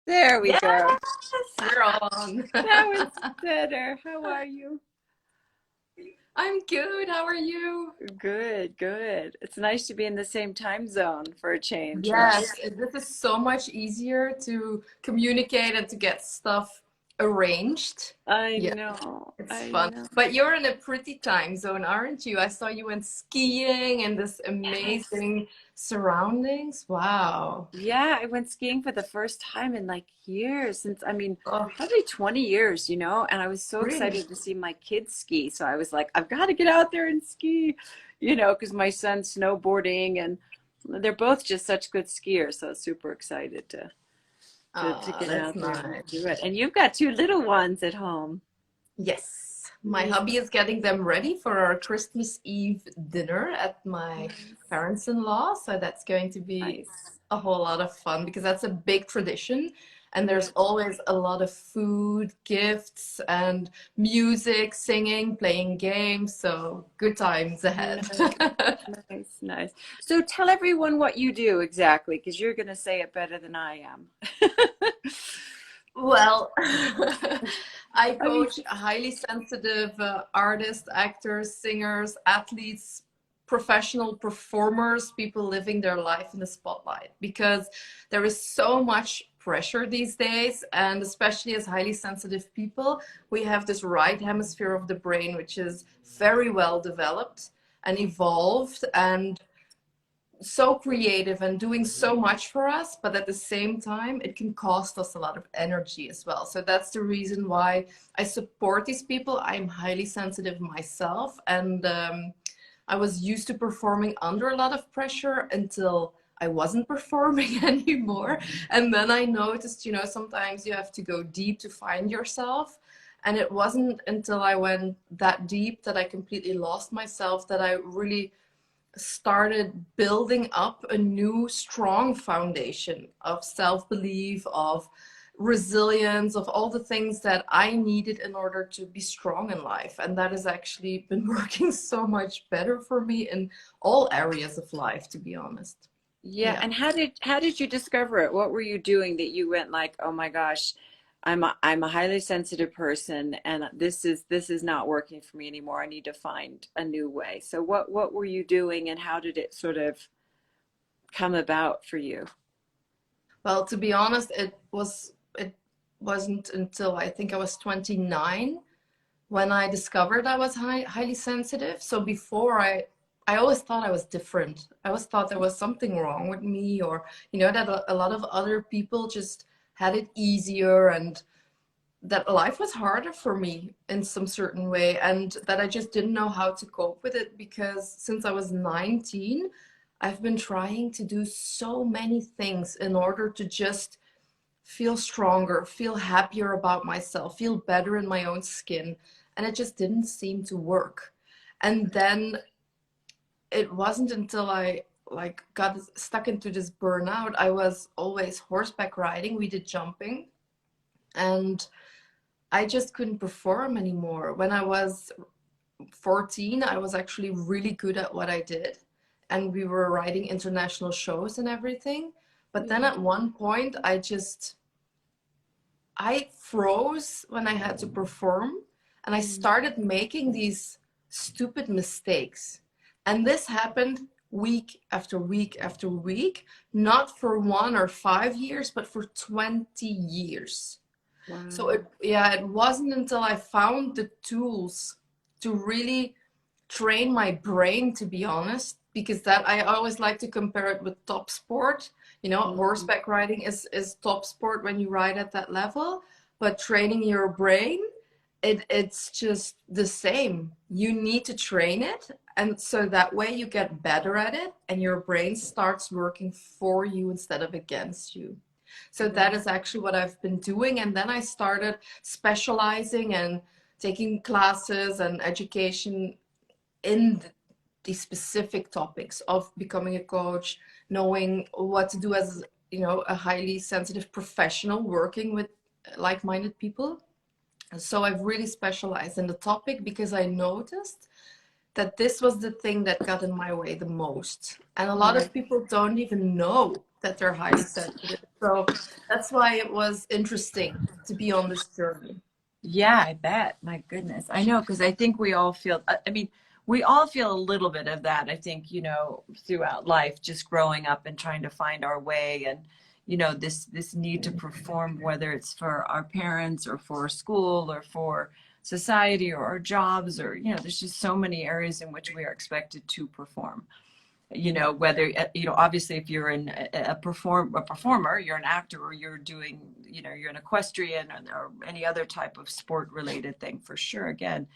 There we Yes, go. we're on. That was better. How are you? I'm good. How are you? Good, good. It's nice to be in the same time zone for a change, huh? Yes, this is so much easier to communicate and to get stuff arranged. I Yeah, know, it's I fun. know. But you're in a pretty time zone, aren't you? I saw you went skiing in this Yes. amazing surroundings. Wow. Yeah, I went skiing for the first time in like years since, Oh, probably 20 years, and I was so really? excited to see my kids ski. So I was like, I've got to get out there and ski, because my son's snowboarding and they're both just such good skiers. So I was super excited to Ah, get that's out there and nice. do it. And you've got two little ones at home. Yes, my Yeah, hubby is getting them ready for our Christmas Eve dinner at my nice, parents-in-law. So that's going to be nice. a whole lot of fun because that's a big tradition. And Yeah. there's always a lot of food, gifts, and music, singing, playing games. So good times ahead. Nice, nice, nice. So tell everyone what you do exactly, because you're going to say it better than I am. Well, I I mean, coach highly sensitive artists, actors, singers, athletes, professional performers, people living their life in the spotlight because there is so much pressure these days. And especially as highly sensitive people, we have this right hemisphere of the brain, which is very well developed and evolved. And so creative and doing so much for us, but at the same time, it can cost us a lot of energy as well. So that's the reason why I support these people. I'm highly sensitive myself, and I was used to performing under a lot of pressure until I wasn't performing anymore. And then I noticed, sometimes you have to go deep to find yourself. And it wasn't until I went that deep that I completely lost myself that I really started building up a new strong foundation of self-belief, of resilience, of all the things that I needed in order to be strong in life. And that has actually been working so much better for me in all areas of life, to be honest. yeah. Yeah. And how did you discover it? What were you doing that you went like, oh my gosh, I'm a highly sensitive person, and this is not working for me anymore. I need to find a new way. So what were you doing, and how did it sort of come about for you? Well, to be honest, it wasn't until I think I was 29 when I discovered I was highly sensitive. So before I always thought I was different. I always thought there was something wrong with me, or that a lot of other people just had it easier, and that life was harder for me in some certain way, and that I just didn't know how to cope with it because since I was 19, I've been trying to do so many things in order to just feel stronger, feel happier about myself, feel better in my own skin. And it just didn't seem to work. And then it wasn't until I got stuck into this burnout. I was always horseback riding. We did jumping, and I just couldn't perform anymore. When I was 14, I was actually really good at what I did, and we were riding international shows and everything. But then Yeah. at one point, I froze when I had to perform, and I Mm. started making these stupid mistakes. And this happened week after week after week, not for 1 or 5 years, but for 20 years. So Wow. it wasn't until I found the tools to really train my brain, to be honest, because that I always like to compare it with top sport. Mhm. Horseback riding is top sport when you ride at that level, but training your brain, it's just the same. You need to train it, and so that way you get better at it, and your brain starts working for you instead of against you. So that Right. is actually what I've been doing. And then I started specializing and taking classes and education in the specific topics of becoming a coach, knowing what to do as a highly sensitive professional working with like-minded people. So I've really specialized in the topic because I noticed that this was the thing that got in my way the most. And a lot Right. of people don't even know that they're highly sensitive. So that's why it was interesting to be on this journey. Yeah, I bet. My goodness. I know, because I think we all feel, I mean, we all feel a little bit of that, I think, throughout life, just growing up and trying to find our way and, this need to perform, whether it's for our parents or for school or for society or our jobs or, there's just so many areas in which we are expected to perform. Whether, obviously if you're a performer, you're an actor, or you're doing, you're an equestrian or any other type of sport related thing, for sure. Again,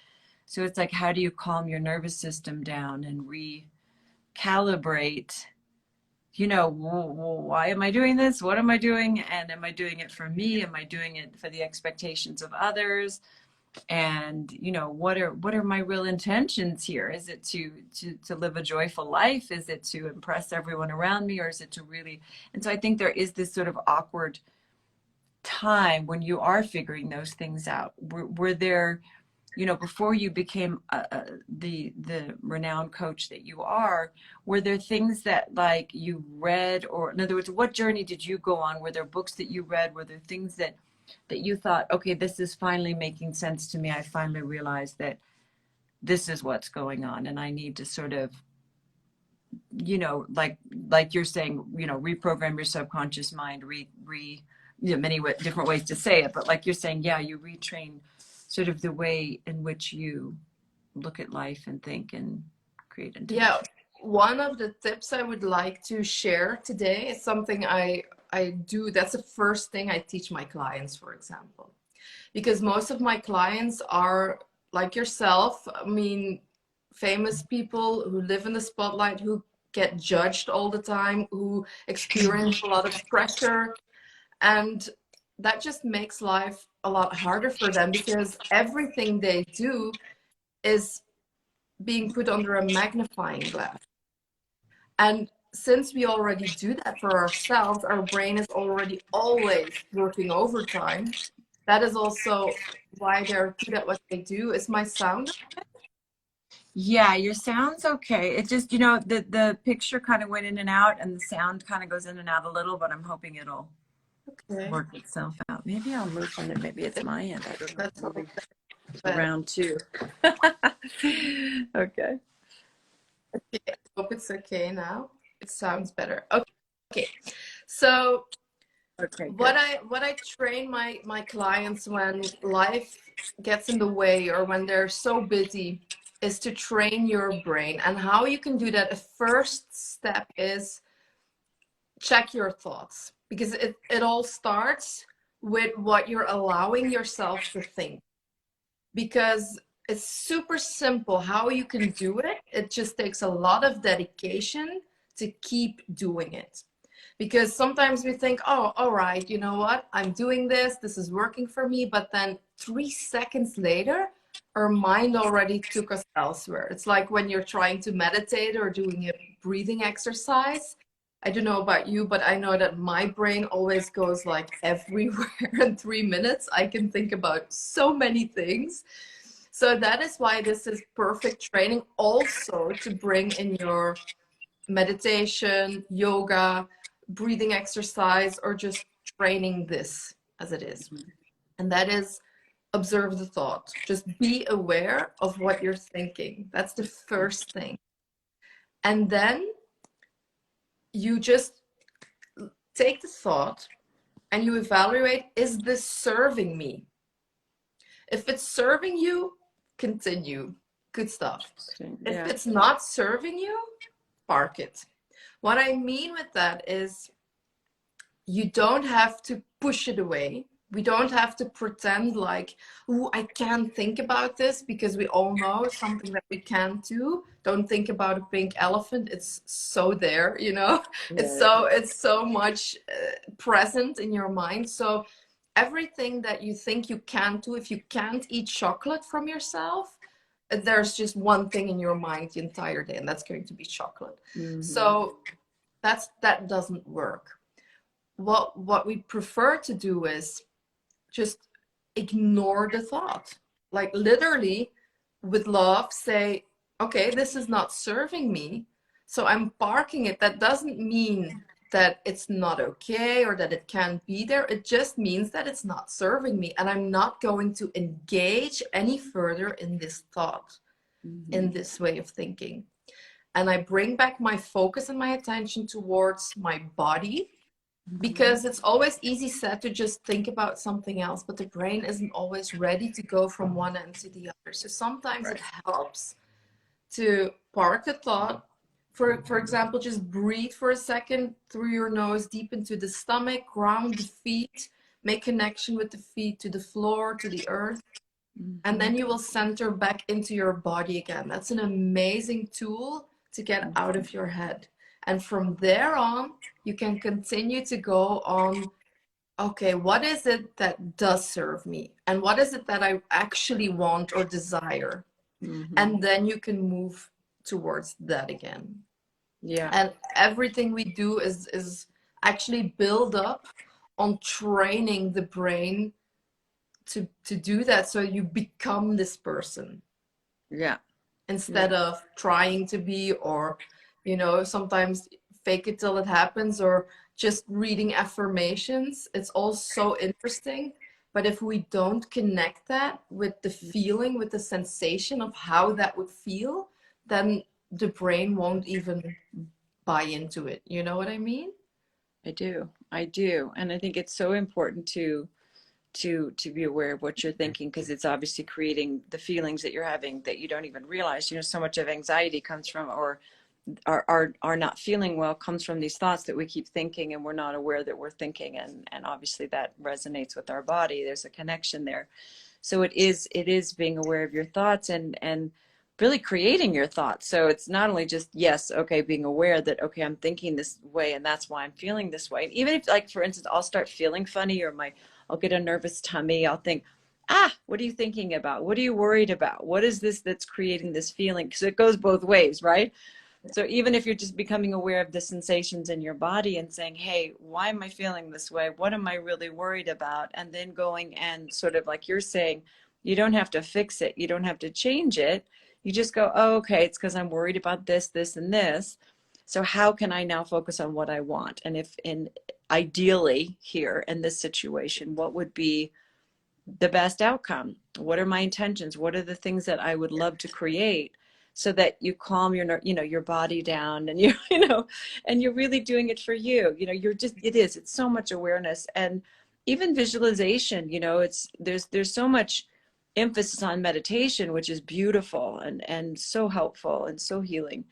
so it's like, how do you calm your nervous system down and recalibrate, why am I doing this? What am I doing? And am I doing it for me? Am I doing it for the expectations of others? And what are my real intentions here? Is it to live a joyful life? Is it to impress everyone around me, or is it to really? And so I think there is this sort of awkward time when you are figuring those things out. Were there, before you became the renowned coach that you are, were there things that like you read, or in other words, what journey did you go on? Were there books that you read? Were there things that you thought, okay, this is finally making sense to me. I finally realized that this is what's going on, and I need to sort of, like you're saying, reprogram your subconscious mind, many different ways to say it, but like you're saying, yeah, you retrain sort of the way in which you look at life and think and create intention. Yeah, one of the tips I would like to share today is something I do. That's the first thing I teach my clients, for example, because most of my clients are like yourself. I mean, famous people who live in the spotlight, who get judged all the time, who experience a lot of pressure. And that just makes life a lot harder for them, because everything they do is being put under a magnifying glass. And since we already do that for ourselves, our brain is already always working overtime. That is also why they're good at what they do. Is my sound? Yeah, your sound's okay. It just, the picture kind of went in and out, and the sound kind of goes in and out a little, but I'm hoping it'll work itself out. Maybe I'll move from it. Maybe it's my end. I don't know. That's Moving all. around too. Okay. I hope it's okay now. It sounds better. Okay. So Okay, what I train my clients when life gets in the way or when they're so busy is to train your brain. And how you can do that, the first step is check your thoughts, because it all starts with what you're allowing yourself to think. Because it's super simple how you can do it. It just takes a lot of dedication to keep doing it. Because sometimes we think, oh, all right, you know what? I'm doing this. This is working for me. But then 3 seconds later, our mind already took us elsewhere. It's like when you're trying to meditate or doing a breathing exercise. I don't know about you, but I know that my brain always goes like everywhere in 3 minutes. I can think about so many things. So that is why this is perfect training also to bring in your meditation, yoga, breathing exercise, or just training this as it is. And that is observe the thought. Just be aware of what you're thinking. That's the first thing. And then you just take the thought and you evaluate, is this serving me? If it's serving you, continue. Good stuff. Yeah. If it's not serving you, park it. What I mean with that is you don't have to push it away. We don't have to pretend like, oh, I can't think about this, because we all know something that we can't do. Don't think about a pink elephant. It's so there, Yeah. It's so much present in your mind. So everything that you think you can't do, if you can't eat chocolate from yourself, there's just one thing in your mind the entire day, and that's going to be chocolate. Mm-hmm. So that doesn't work. What we prefer to do is just ignore the thought. Like literally with love say, okay, this is not serving me, so I'm parking it. That doesn't mean that it's not okay or that it can't be there. It just means that it's not serving me, and I'm not going to engage any further in this thought, in this way of thinking. And I bring back my focus and my attention towards my body, because it's always easy said to just think about something else, but the brain isn't always ready to go from one end to the other. So sometimes it helps to park the thought. For example, just breathe for a second through your nose deep into the stomach, ground the feet, make connection with the feet to the floor, to the earth, and then you will center back into your body again. That's an amazing tool to get out of your head. And from there on, you can continue to go on, okay, what is it that does serve me? And what is it that I actually want or desire? And then you can move towards that again. Yeah. And everything we do is actually build up on training the brain to do that, so you become this person. Yeah. Instead of trying to be, or sometimes fake it till it happens, or just reading affirmations. It's all so interesting, but if we don't connect that with the feeling, with the sensation of how that would feel, then the brain won't even buy into it. You know what I mean? I do. And I think it's so important to be aware of what you're thinking, because it's obviously creating the feelings that you're having that you don't even realize. So much of anxiety comes from, or our not feeling well comes from these thoughts that we keep thinking, and we're not aware that we're thinking, and obviously that resonates with our body. There's a connection there. So it is being aware of your thoughts, and really creating your thoughts. So it's not only just, yes, okay, being aware that, okay, I'm thinking this way and that's why I'm feeling this way. And even if, like, for instance, I'll start feeling funny, or I'll get a nervous tummy, I'll think, what are you thinking about? What are you worried about? What is this that's creating this feeling? Because it goes both ways, right? So even if you're just becoming aware of the sensations in your body and saying, hey, why am I feeling this way? What am I really worried about? And then going and sort of, like you're saying, you don't have to fix it. You don't have to change it. You just go, oh, okay, it's because I'm worried about this, this, and this. So how can I now focus on what I want? And ideally here in this situation, what would be the best outcome? What are my intentions? What are the things that I would love to create? So that you calm your body down, and and you're really doing it for you. It's so much awareness, and even visualization. There's so much emphasis on meditation, which is beautiful and so helpful and so healing.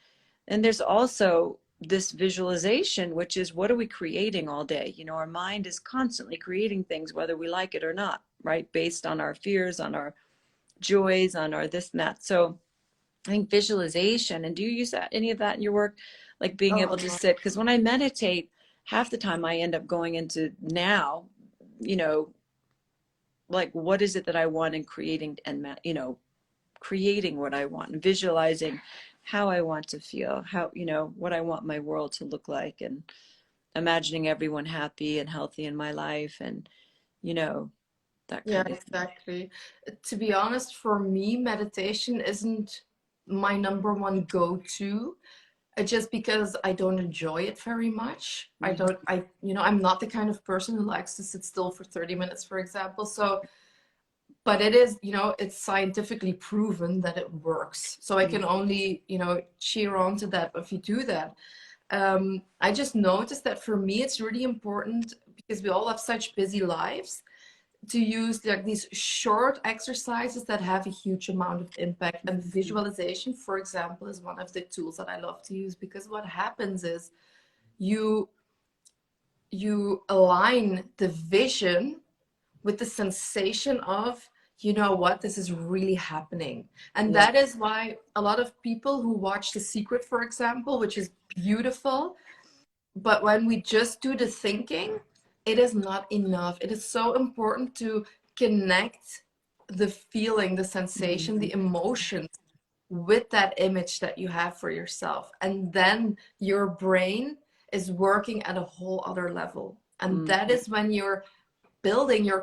And there's also this visualization, which is, what are we creating all day? Our mind is constantly creating things, whether we like it or not, right? Based on our fears, on our joys, on our this and that. So I think visualization, and do you use any of that in your work? Like being able to sit, because when I meditate, half the time I end up going into now, like, what is it that I want, and creating, and creating what I want, and visualizing how I want to feel, how, what I want my world to look like, and imagining everyone happy and healthy in my life, and that Yeah, kind of thing. exactly. To be honest, for me, meditation isn't my number one go-to, just because I don't enjoy it very much. I'm not the kind of person who likes to sit still for 30 minutes, for example. So, but it is, it's scientifically proven that it works. So I can only, cheer on to that if you do that. I just noticed that for me, it's really important, because we all have such busy lives, to use like these short exercises that have a huge amount of impact. And visualization, for example, is one of the tools that I love to use, because what happens is you align the vision with the sensation of, this is really happening. And that is why a lot of people who watch The Secret, for example, which is beautiful, but when we just do the thinking, it is not enough. It is so important to connect the feeling, the sensation, the emotions with that image that you have for yourself. And then your brain is working at a whole other level. And that is when you're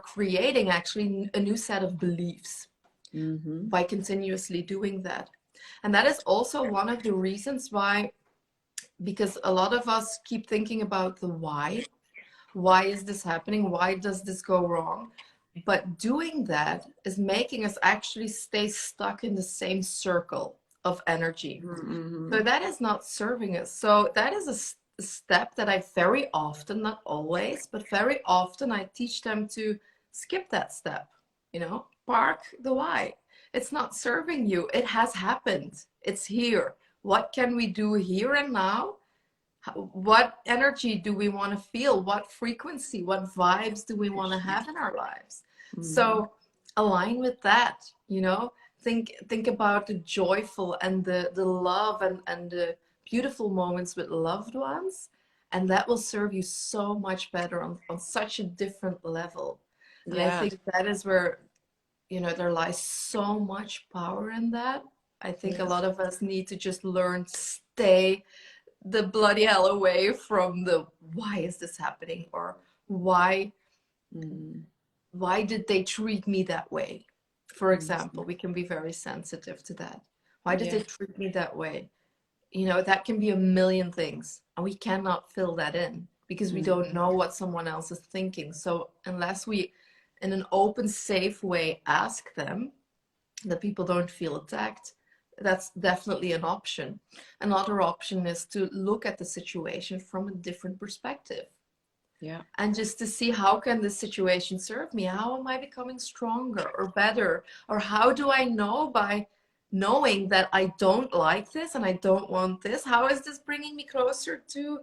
creating actually a new set of beliefs by continuously doing that. And that is also one of the reasons why because a lot of us keep thinking about the why. Why is this happening? Why does this go wrong? But doing that is making us actually stay stuck in the same circle of energy. Mm-hmm. So that is not serving us. So that is a step that I very often, not always, but very often I teach them to skip that step, park the why. It's not serving you. It has happened. It's here. What can we do here and now? What energy do we want to feel? What frequency, what vibes do we want to have in our lives? Mm-hmm. So align with that, think about the joyful and the love and the beautiful moments with loved ones, and that will serve you so much better on such a different level. And I Yeah. think that is where, there lies so much power in that. I think a Yeah. lot of us need to just learn to stay the bloody hell away from the why is this happening, or why Mm-hmm. why did they treat me that way. For Mm-hmm. example, we can be very sensitive to that. Why did Yeah. they treat me that way? That can be a million things, and we cannot fill that in because we don't Mm-hmm. know what someone else is thinking. So unless we, in an open, safe way, ask them, that people don't feel attacked, that's definitely an option. Another option is to look at the situation from a different perspective, Yeah. and just to see, how can this situation serve me? How am I becoming stronger or better? Or how do I know, by knowing that I don't like this and I don't want this, how is this bringing me closer to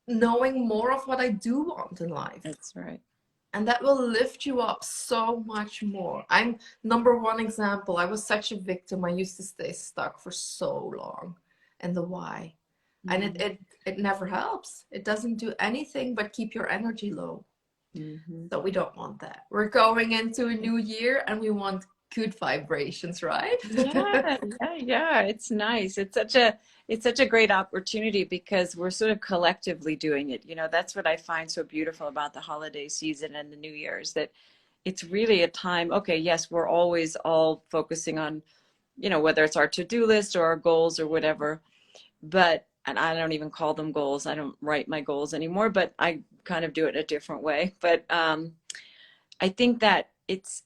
knowing more of what I do want in life? That's right. And that will lift you up so much more. I'm number one example. I was such a victim. I used to stay stuck for so long. And the why. And it Mm-hmm. it, it never helps. It doesn't do anything but keep your energy low. Mm-hmm. So we don't want that. We're going into a new year and we want good vibrations, right? Yeah, yeah, yeah. It's nice. It's such a great opportunity because we're sort of collectively doing it. That's what I find so beautiful about the holiday season and the New Year's, that it's really a time. Okay, yes, we're always all focusing on, whether it's our to-do list or our goals or whatever. But and I don't even call them goals. I don't write my goals anymore, but I kind of do it a different way. But I think that it's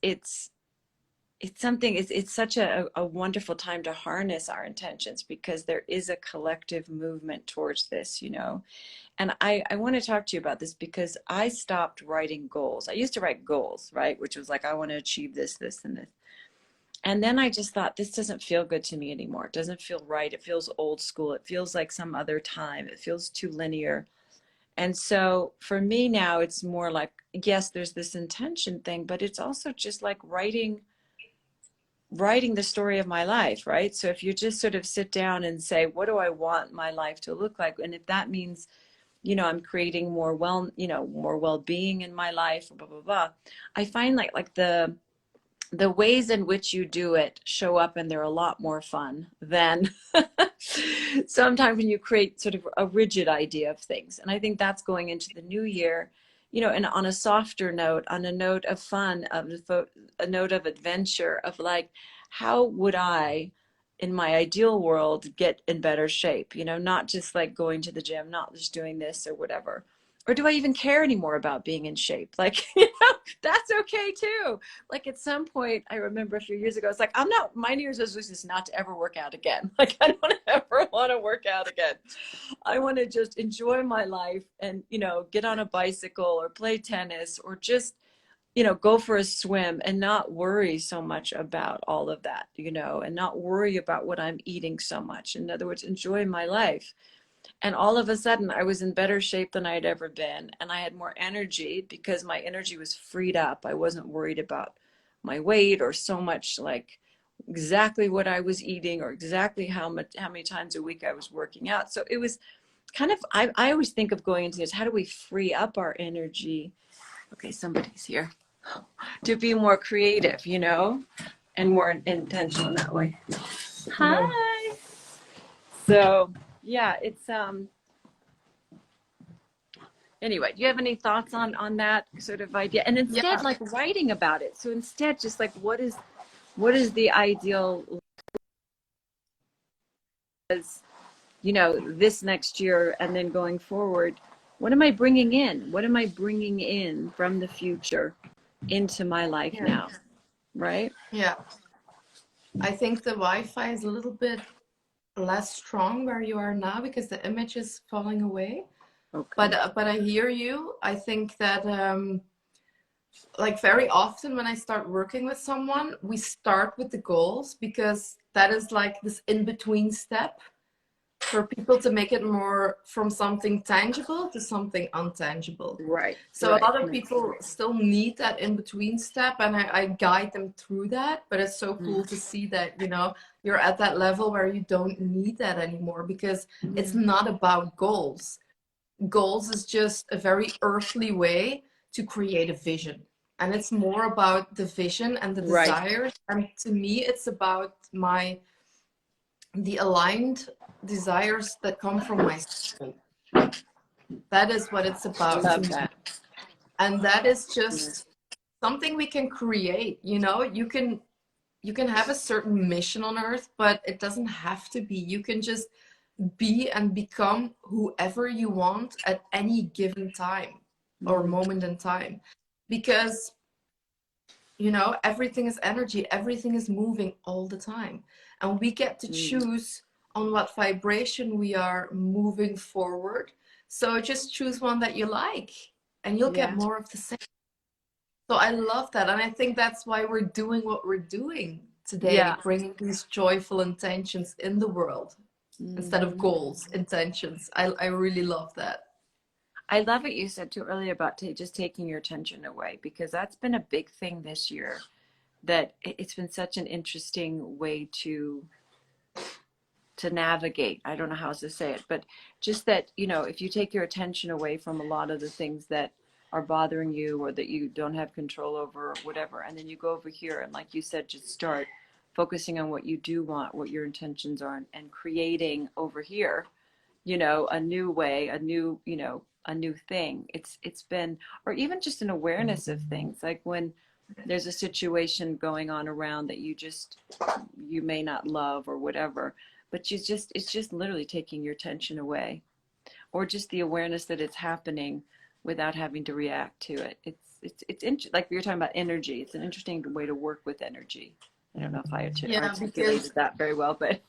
something it's such a wonderful time to harness our intentions because there is a collective movement towards this. And I want to talk to you about this because I stopped writing goals. I used to write goals, right? Which was like, I want to achieve this, this, and this. And then I just thought, this doesn't feel good to me anymore. It doesn't feel right. It feels old school. It feels like some other time. It feels too linear. And so for me now, it's more like, yes, there's this intention thing, but it's also just like writing the story of my life, right? So if you just sort of sit down and say, what do I want my life to look like? And if that means, I'm creating more well-being in my life, blah, blah, blah. I find like the ways in which you do it show up and they're a lot more fun than sometimes when you create sort of a rigid idea of things. And I think that's going into the new year, and on a softer note, on a note of fun, of a note of adventure, of like, how would I, in my ideal world, get in better shape? Not just like going to the gym, not just doing this or whatever. Or do I even care anymore about being in shape? Like, that's okay too. Like at some point, I remember a few years ago, it's like, my New Year's resolution is not to ever work out again. Like, I don't ever want to work out again. I want to just enjoy my life and, get on a bicycle or play tennis or just, go for a swim and not worry so much about all of that, and not worry about what I'm eating so much. In other words, enjoy my life. And all of a sudden, I was in better shape than I had ever been. And I had more energy because my energy was freed up. I wasn't worried about my weight or so much like exactly what I was eating or exactly how many times a week I was working out. So it was kind of, I always think of going into this, how do we free up our energy? Okay, somebody's here. To be more creative, and more intentional that way. Yeah. Hi. So yeah, it's anyway, do you have any thoughts on that sort of idea? And instead, Yeah. like writing about it. So instead, just like what is the ideal? this next year and then going forward, what am I bringing in? What am I bringing in from the future into my life Yeah. now? Right? Yeah. I think the Wi-Fi is a little bit less strong where you are now because the image is falling away. Okay. But I hear you. I think that like very often when I start working with someone, we start with the goals because that is like this in-between step for people to make it more from something tangible to something untangible. Right. So a Right. lot of people still need that in-between step, and I guide them through that. But it's so cool to see that, you're at that level where you don't need that anymore because it's not about goals. Goals is just a very earthly way to create a vision. And it's more about the vision and the Right. desires. And to me, it's about the aligned desires that come from my soul. That is what it's about to Love me. that. And that is Yes. just something we can create. You can have a certain mission on earth, but it doesn't have to be. You can just be and become whoever you want at any given time or moment in time. Because, everything is energy, everything is moving all the time. And we get to choose on what vibration we are moving forward. So just choose one that you like, and you'll get Yeah. more of the same. So I love that. And I think that's why we're doing what we're doing Yeah. today, bringing these joyful intentions in the world instead of goals, intentions. I really love that. I love what you said too earlier about just taking your attention away, because that's been a big thing this year. That it's been such an interesting way to navigate. I don't know how else to say it, but just that, if you take your attention away from a lot of the things that are bothering you or that you don't have control over or whatever, and then you go over here and, like you said, just start focusing on what you do want, what your intentions are, and creating over here, a new way, a new thing. It's been, or even just an awareness of things, like when there's a situation going on around that you may not love or whatever, but it's just literally taking your attention away, or just the awareness that it's happening without having to react to it. Like we were talking about energy. It's an interesting way to work with energy. I don't know if I Yeah, articulated because that very well, but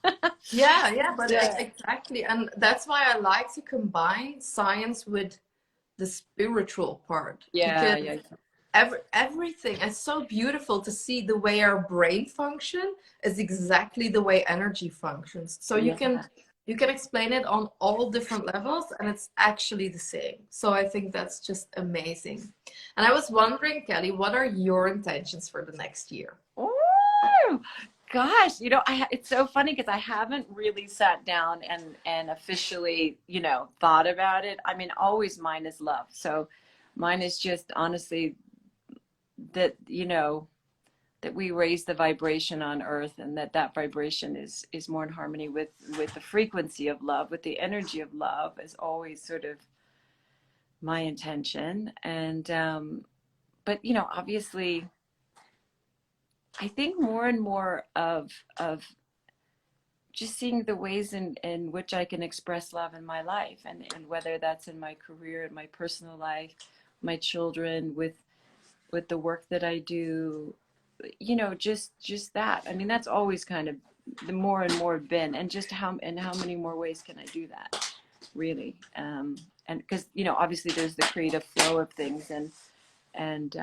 yeah, but yeah, exactly. And that's why I like to combine science with the spiritual part yeah, because yeah, everything is so beautiful to see the way our brain function is exactly the way energy functions. So you yeah. can you can explain it on all different levels and it's actually the same. So I think that's just amazing. And I was wondering, Kelly, what are your intentions for the next year? Oh, gosh, it's so funny because I haven't really sat down and officially, thought about it. I mean, always mine is love. So mine is just honestly that, that we raise the vibration on earth, and that vibration is more in harmony with the frequency of love, with the energy of love, is always sort of my intention. And but obviously I think more and more of just seeing the ways in which I can express love in my life, and whether that's in my career, in my personal life, my children, with the work that I do, just that. I mean, that's always kind of the more and more been, and just how many more ways can I do that, really? And because obviously there's the creative flow of things, and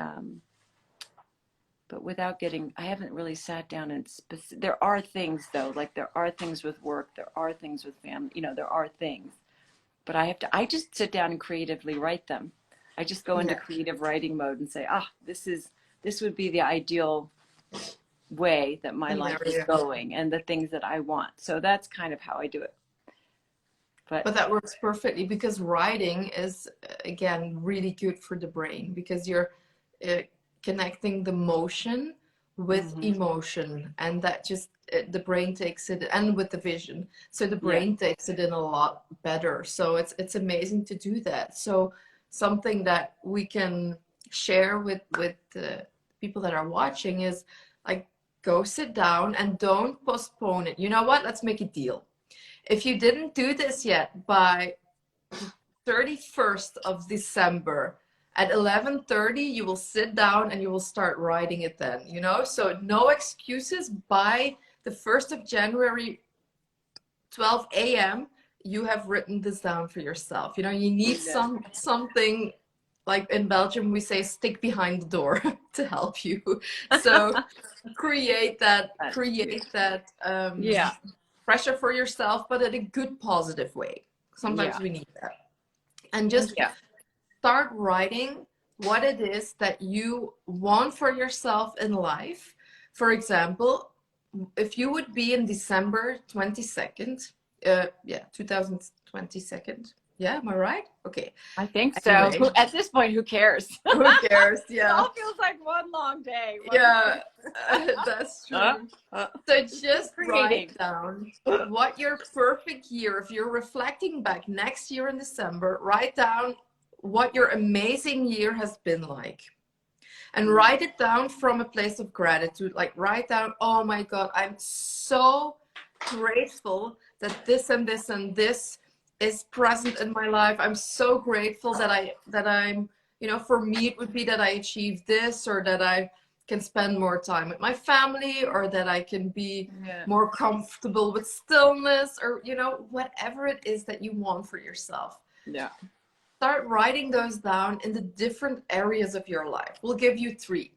but without getting, I haven't really sat down and there are things though, like there are things with work, there are things with family, there are things, but I just sit down and creatively write them. I just go into Yeah. creative writing mode and say, this would be the ideal way that my life is Scenario. going and the things that I want. So that's kind of how I do it. But But that works perfectly because writing is, again, really good for the brain because you're uh, connecting the motion with mhm, emotion, and that just the brain takes it, and with the vision, so the yeah, brain takes it in a lot better. So it's amazing to do that. So something that we can share with the people that are watching is like go sit down and don't postpone it. You know what? Let's make a deal. If you didn't do this yet, by 31st of December at 11:30, you will sit down and you will start writing it then, you know? So no excuses. By the 1st of January, 12 a.m., you have written this down for yourself. You know, you need something, like in Belgium, we say stick behind the door to help you. So create that Yeah. pressure for yourself, but in a good, positive way. Sometimes Yeah. we need that. And just start writing what it is that you want for yourself in life. For example, if you would be in December 22nd, 2022. Yeah, am I right? Okay. I think so. Anyway. At this point, who cares? Who cares? It all feels like one long day. That's true. So just write down what your perfect year, if you're reflecting back next year in December, write down what your amazing year has been like. And write it down from a place of gratitude. Like write down, oh my God, I'm so grateful that this and this and this is present in my life. I'm so grateful that I'm, you know, for me it would be that I achieved this, or that I can spend more time with my family, or that I can be more comfortable with stillness, or, you know, whatever it is that you want for yourself. Yeah. Start writing those down in the different areas of your life. We'll give you 3.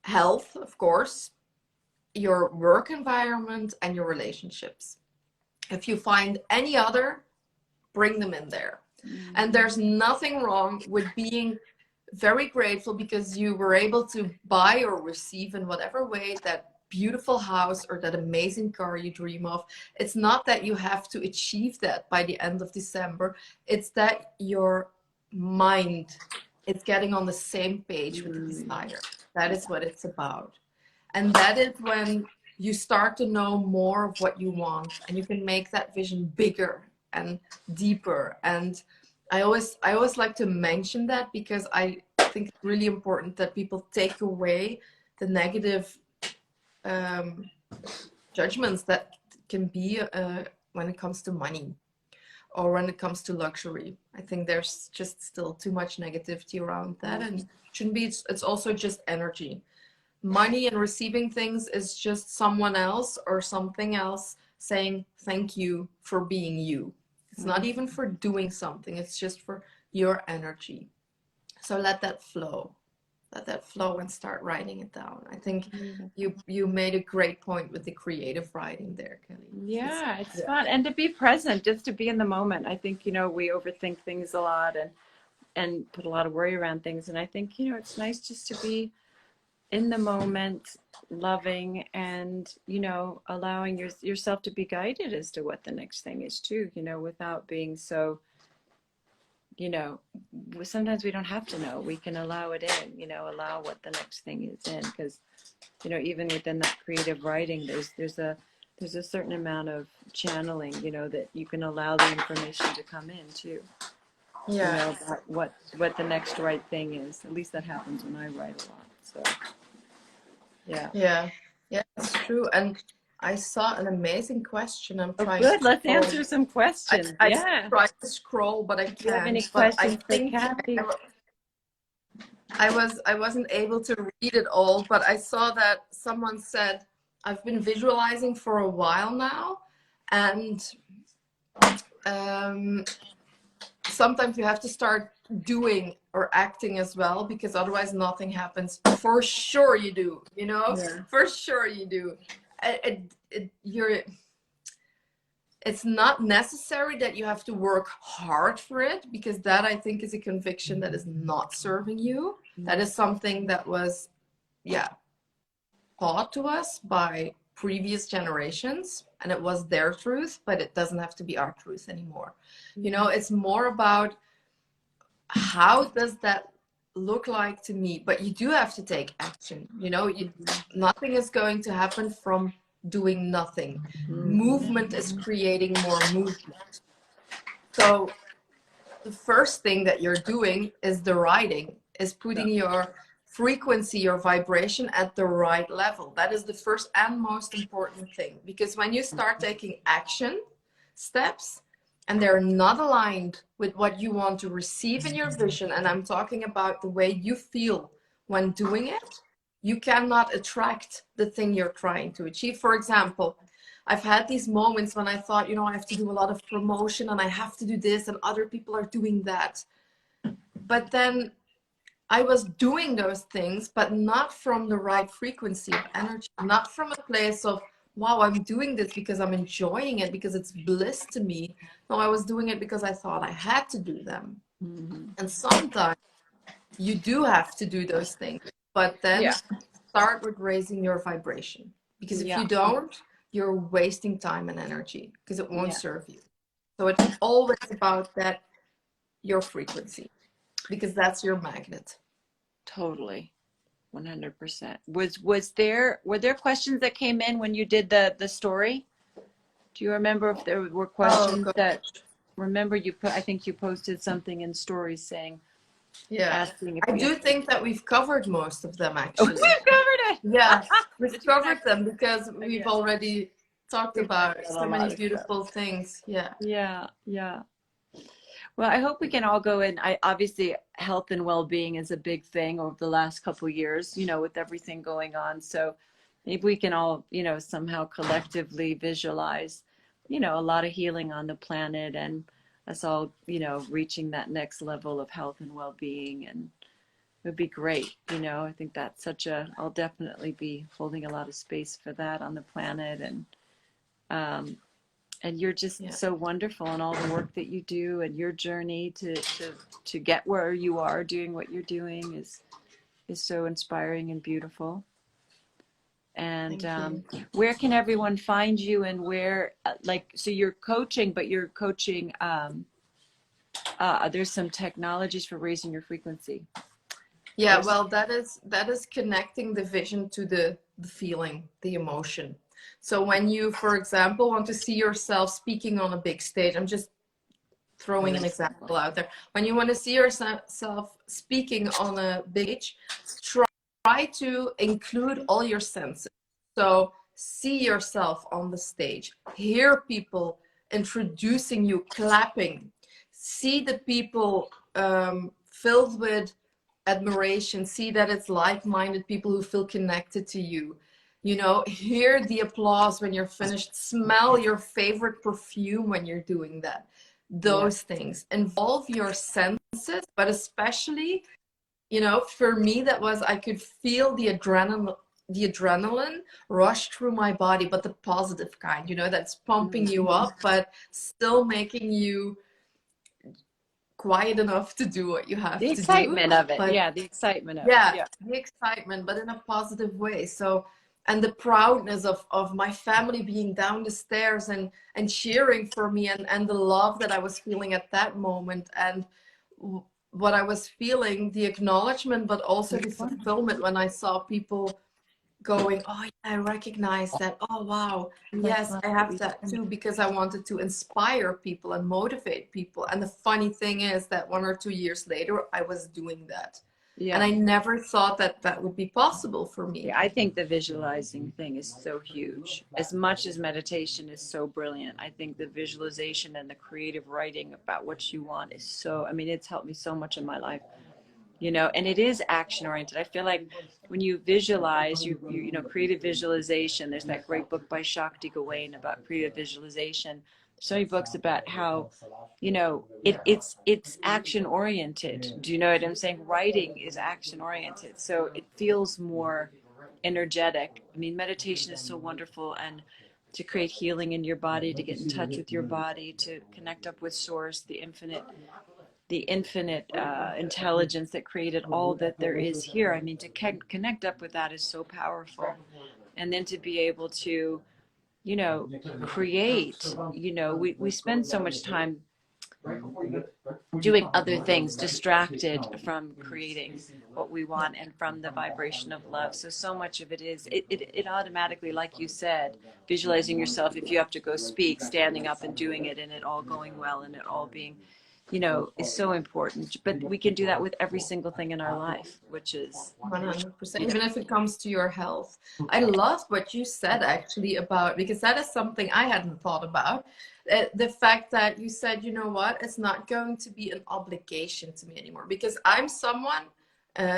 Health, of course, your work environment, and your relationships. If you find any other, bring them in there. And there's nothing wrong with being very grateful because you were able to buy or receive in whatever way that beautiful house or that amazing car you dream of. It's not that you have to achieve that by the end of December. It's that your mind is getting on the same page with the desire. That is what it's about. And that is when you start to know more of what you want, and you can make that vision bigger and deeper. And I always like to mention that, because I think it's really important that people take away the negative judgments that can be when it comes to money or when it comes to luxury. I think there's just still too much negativity around that, and it shouldn't be. It's also just energy. Money and receiving things is just someone else or something else saying thank you for being you. It's not even for doing something. It's just for your energy. So let that flow. Let that flow and start writing it down. I think you made a great point with the creative writing there, Kelly. Yeah, it's fun. And to be present, just to be in the moment. I think, you know, we overthink things a lot and put a lot of worry around things. And I think, you know, it's nice just to be in the moment, loving, and, you know, allowing yourself to be guided as to what the next thing is too, you know, without being so, you know, sometimes we don't have to know. We can allow it in, you know, allow what the next thing is in, because, you know, even within that creative writing, there's a certain amount of channeling, you know, that you can allow the information to come in too. You know, about what the next right thing is. At least that happens when I write a lot. So yeah, it's true. And I saw an amazing question. I'm trying. Good. Let's answer some questions. I tried to scroll, but I can't. Do you have any questions for Cathy? I wasn't able to read it all, but I saw that someone said, I've been visualizing for a while now, and sometimes you have to start doing or acting as well, because otherwise nothing happens. For sure you do, you know. For sure you do. It's not necessary that you have to work hard for it, because that, I think, is a conviction that is not serving you. That is something that was taught to us by previous generations, and it was their truth, but it doesn't have to be our truth anymore. You know, it's more about how does that look like to me. But you do have to take action. You know, nothing is going to happen from doing nothing. Movement is creating more movement. So the first thing that you're doing is the writing, is putting your frequency, your vibration at the right level. That is the first and most important thing, because when you start taking action, steps and they're not aligned with what you want to receive in your vision, and I'm talking about the way you feel when doing it, you cannot attract the thing you're trying to achieve. For example, I've had these moments when I thought, I have to do a lot of promotion and I have to do this and other people are doing that. But then I was doing those things, but not from the right frequency of energy, not from a place of, wow, I'm doing this because I'm enjoying it, because it's bliss to me. No, I was doing it because I thought I had to do them. Mm-hmm. And sometimes you do have to do those things, but then Yeah. start with raising your vibration. Because if Yeah. you don't, you're wasting time and energy because it won't Yeah. serve you. So it's always about that, your frequency, because that's your magnet. Totally. 100%. Were there questions that came in when you did the story? Do you remember if there were Oh, questions gosh. that, remember you put, I think you posted something in stories saying, Yeah. asking if I we have, do think that we've covered most of them, oh, we've actually. covered it. Yeah, we've Did you covered connect? them because we've Yeah, already talked we've about covered a so lot many of stuff. beautiful things. Yeah. Yeah, yeah. Well, I hope we can all go in. I obviously health and well-being is a big thing over the last couple of years, with everything going on. So maybe we can all, somehow collectively visualize, a lot of healing on the planet and us all, reaching that next level of health and well-being. And it would be great. I think that's I'll definitely be holding a lot of space for that on the planet. Um, and you're just Yeah. so wonderful in all the work that you do, and your journey to get where you are doing what you're doing is so inspiring and beautiful. And Thank you. where can everyone find you, and where, so you're coaching, but you're coaching, there's some technologies for raising your frequency. Yeah, There's, well, that is connecting the vision to the feeling, the emotion. So when you, for example, want to see yourself speaking on a big stage, I'm just for throwing an example. example out there. When you want to see yourself speaking on a big stage, try to include all your senses. So see yourself on the stage, hear people introducing you, clapping, see the people filled with admiration, see that it's like-minded people who feel connected to you. Hear the applause when you're finished, smell your favorite perfume when you're doing that. Yeah. Those things involve your senses, but especially, for me, that was, I could feel the adrenaline rush through my body, but the positive kind, that's pumping you up, but still making you quiet enough to do what you The have to do. excitement of it. But Yeah, the excitement of it. yeah, Yeah. the excitement, but in a positive way. So, and the proudness of my family being down the stairs and cheering for me, and the love that I was feeling at that moment, and what I was feeling, the acknowledgement, but also the fulfillment when I saw people going, oh yeah, I recognize that. Oh wow, yes, I have that too, because I wanted to inspire people and motivate people. And the funny thing is that 1 or 2 years later, I was doing that. And Yeah. I never thought that that would be possible for me. Yeah, I think the visualizing thing is so huge. As much as meditation is so brilliant, I think the visualization and the creative writing about what you want is so, I mean, it's helped me so much in my life, and it is action oriented. I feel like when you visualize, creative visualization, there's that great book by Shakti Gawain about creative visualization. So many books about how, it's action oriented. Do you know what I'm saying? Writing is action oriented. So it feels more energetic. I mean, meditation is so wonderful, and to create healing in your body, to get in touch with your body, to connect up with source, the infinite intelligence that created all that there is here. I mean, to connect up with that is so powerful. And then to be able to, create, we spend so much time doing other things, distracted from creating what we want and from the vibration of love. So much of it is, it automatically, like you said, visualizing yourself, if you have to go speak, standing up and doing it, and it all going well, and it all being, is so important. But we can do that with every single thing in our life, which is 100%, even if it comes to your health. I loved what you said actually about, because that is something I hadn't thought about. The fact that you said, you know what, it's not going to be an obligation to me anymore. Because I'm someone,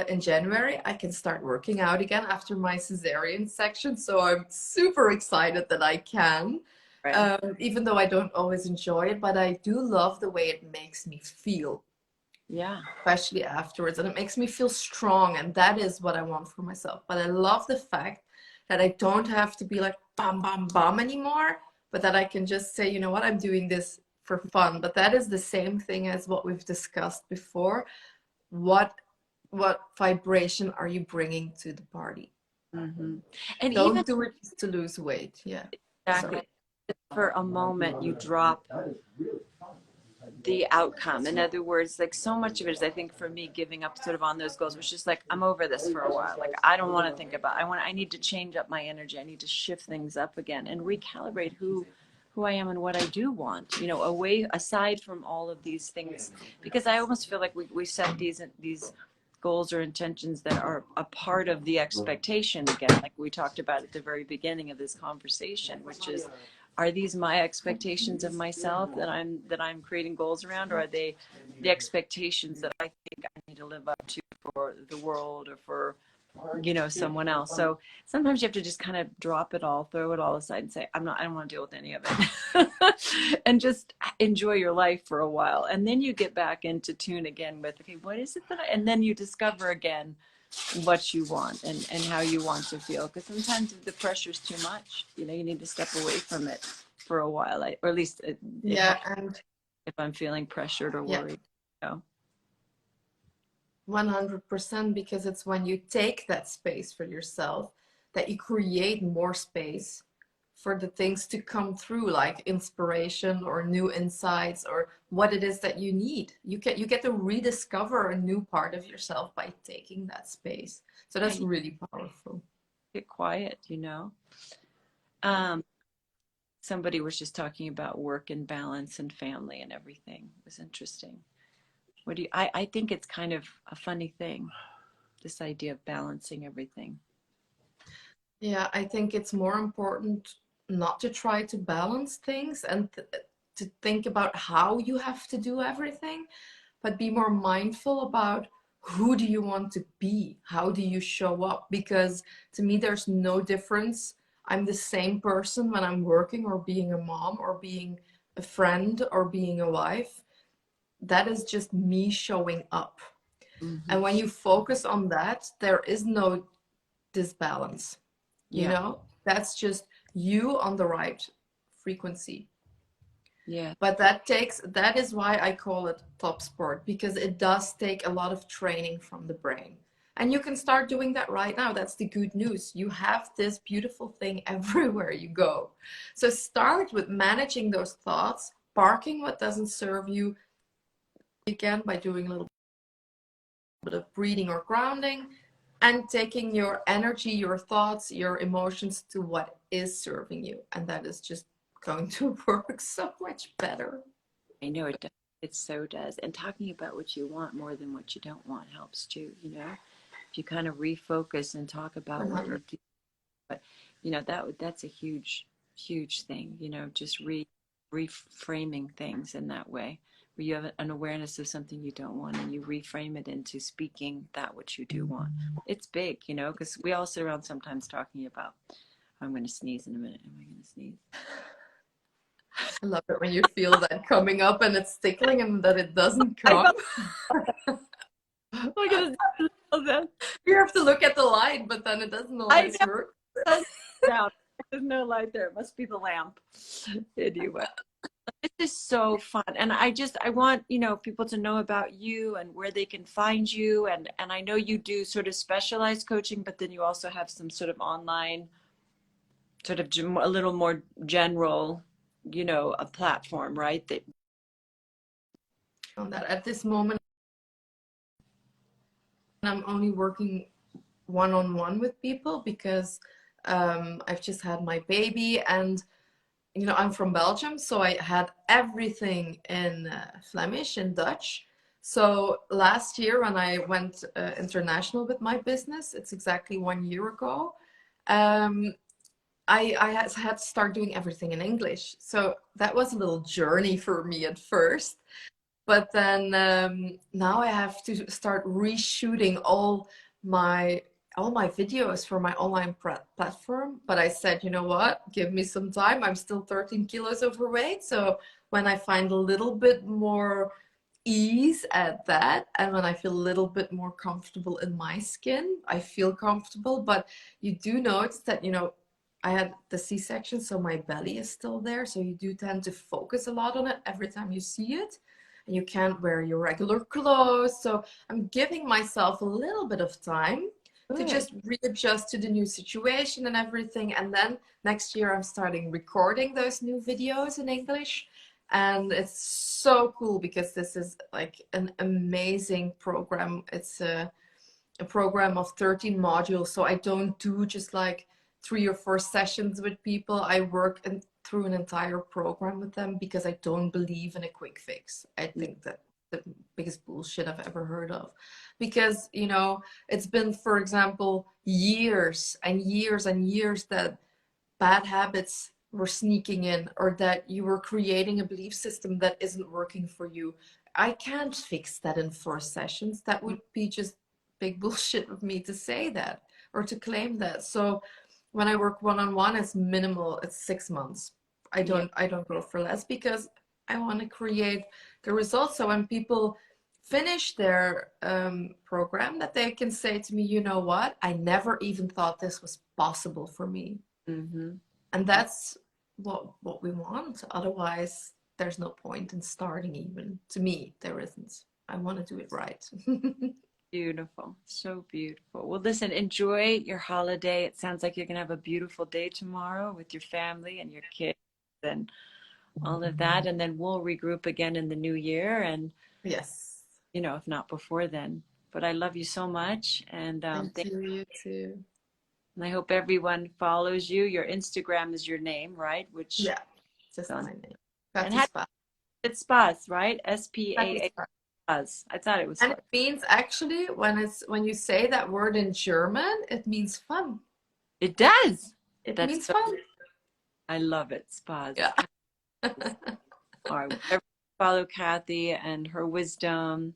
in January, I can start working out again after my cesarean section. So I'm super excited that I can. right. Even though I don't always enjoy it, but I do love the way it makes me feel, Yeah. especially afterwards, and it makes me feel strong, and that is what I want for myself. But I love the fact that I don't have to be like bam bam bam anymore, but that I can just say, you know what, I'm doing this for fun. But that is the same thing as what we've discussed before. What vibration are you bringing to the party? Hmm. And even Don't do it just to lose weight. Yeah. exactly Sorry. for a moment, you drop the outcome. In other words, like so much of it is, I think for me, giving up sort of on those goals was just like, I'm over this for a while. Like I don't want to think about, I need to change up my energy. I need to shift things up again and recalibrate who I am and what I do want, away aside from all of these things, because I almost feel like we set these goals or intentions that are a part of the expectation again, like we talked about at the very beginning of this conversation, which is, are these my expectations of myself that I'm creating goals around, or are they the expectations that I think I need to live up to for the world or for someone else? So sometimes you have to just kind of drop it all, throw it all aside, and say, I don't want to deal with any of it, and just enjoy your life for a while, and then you get back into tune again with, okay, what is it and then you discover again what you want and how you want to feel, because sometimes if the pressure's too much, you need to step away from it for a while, or at least it Yeah, helps and if I'm feeling pressured or yeah, worried. 100%, because it's when you take that space for yourself that you create more space for the things to come through, like inspiration or new insights or what it is that you need. You get to rediscover a new part of yourself by taking that space. So Yeah, that's you really powerful. get quiet. um Somebody was just talking about work and balance and family and everything. It was interesting. I think it's kind of a funny thing, this idea of balancing everything. Yeah, I think it's more important not to try to balance things and to think about how you have to do everything, but be more mindful about who do you want to be? How do you show up? Because to me, there's no difference. I'm the same person when I'm working or being a mom or being a friend or being a wife. That is just me showing up. Hmm. And when you focus on that, there is no disbalance. You Yeah. know, that's just you on the right frequency. Yeah. But that is why I call it top sport, because it does take a lot of training from the brain. And you can start doing that right now. That's the good news. You have this beautiful thing everywhere you go. So start with managing those thoughts, parking what doesn't serve you, again by doing a little bit of breathing or grounding, and taking your energy, your thoughts, your emotions to what is serving you. And that is just going to work so much better. I know it does. It so does. And talking about what you want more than what you don't want helps too. If you kind of refocus and talk about what you 100. do, but that's a huge thing, just reframing things in that way, where you have an awareness of something you don't want and you reframe it into speaking that which you do want. It's big, because we all sit around sometimes talking about, I'm going to sneeze in a minute. Am I going to sneeze? I love it when you feel that coming up and it's tickling and that it doesn't I come. Look at this. You have to look at the light, but then it doesn't I always work. know. Down. There's no light there. It must be the lamp. Anyway, this is so fun, and I want people to know about you and where they can find you, and I know you do sort of specialized coaching, but then you also have some sort of online, sort of a little more general, a platform, right? That On that, at this moment, I'm only working one-on-one with people because I've just had my baby, and I'm from Belgium, so I had everything in Flemish and Dutch. So last year when I went international with my business, it's exactly 1 year ago, um, I had to start doing everything in English. So that was a little journey for me at first. But then now I have to start reshooting my all my videos for my online platform. But I said, you know what? Give me some time. I'm still 13 kilos overweight. So when I find a little bit more ease at that, and when I feel a little bit more comfortable in my skin, I feel comfortable. But you do notice that, I had the C-section, so my belly is still there. So you do tend to focus a lot on it every time you see it. And you can't wear your regular clothes. So I'm giving myself a little bit of time to Good. just readjust to the new situation and everything. And then next year I'm starting recording those new videos in English. And it's so cool because this is like an amazing program. It's a program of 13 modules. So I don't do just like 3 or 4 sessions with people. I work through an entire program with them because I don't believe in a quick fix. I think that the biggest bullshit I've ever heard of. Because, it's been, for example, years and years and years that bad habits were sneaking in, or that you were creating a belief system that isn't working for you. I can't fix that in 4 sessions. That would be just big bullshit of me to say that or to claim that. So when I work one-on-one, it's minimal. It's 6 months. I Yeah. don't go for less because I want to create the results. So when people finish their program, that they can say to me, you know what? I never even thought this was possible for me. Mm-hmm. And that's what we want. Otherwise, there's no point in starting even. To me, there isn't. I want to do it right. Beautiful. So beautiful. Well, listen, enjoy your holiday. It sounds like you're going to have a beautiful day tomorrow with your family and your kids and all of that. And then we'll regroup again in the new year and, Yes. if not before then. But I love you so much. And Thank you, you too. and I hope everyone follows you. Your Instagram is your name, right? Which, Yeah, just my name. and Cathy how Spa. it's Spas, right? Cathy SPAA Spa. Spas. I thought it was And fun. it means actually when you say that word in German, it means fun. It does. It That's means so, fun. I love it. Spas. Yeah. All right. Everyone follow Cathy and her wisdom.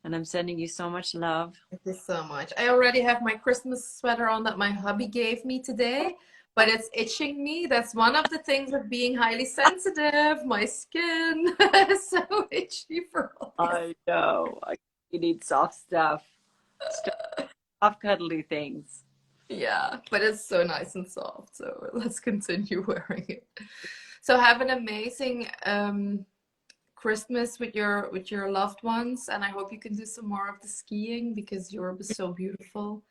And I'm sending you so much love. Thank you so much. I already have my Christmas sweater on that my hubby gave me today, but it's itching me. That's one of the things of being highly sensitive. My skin is so itchy for all these. I know. You need soft stuff, soft, cuddly things. Yeah, but it's so nice and soft. So let's continue wearing it. So have an amazing Christmas with your loved ones, and I hope you can do some more of the skiing because Europe is so beautiful.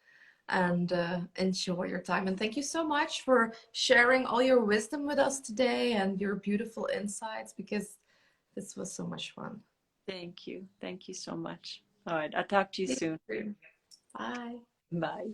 And enjoy your time. And thank you so much for sharing all your wisdom with us today and your beautiful insights because this was so much fun. Thank you. Thank you so much. All right. I'll talk to you Thank soon. you. Bye. Bye.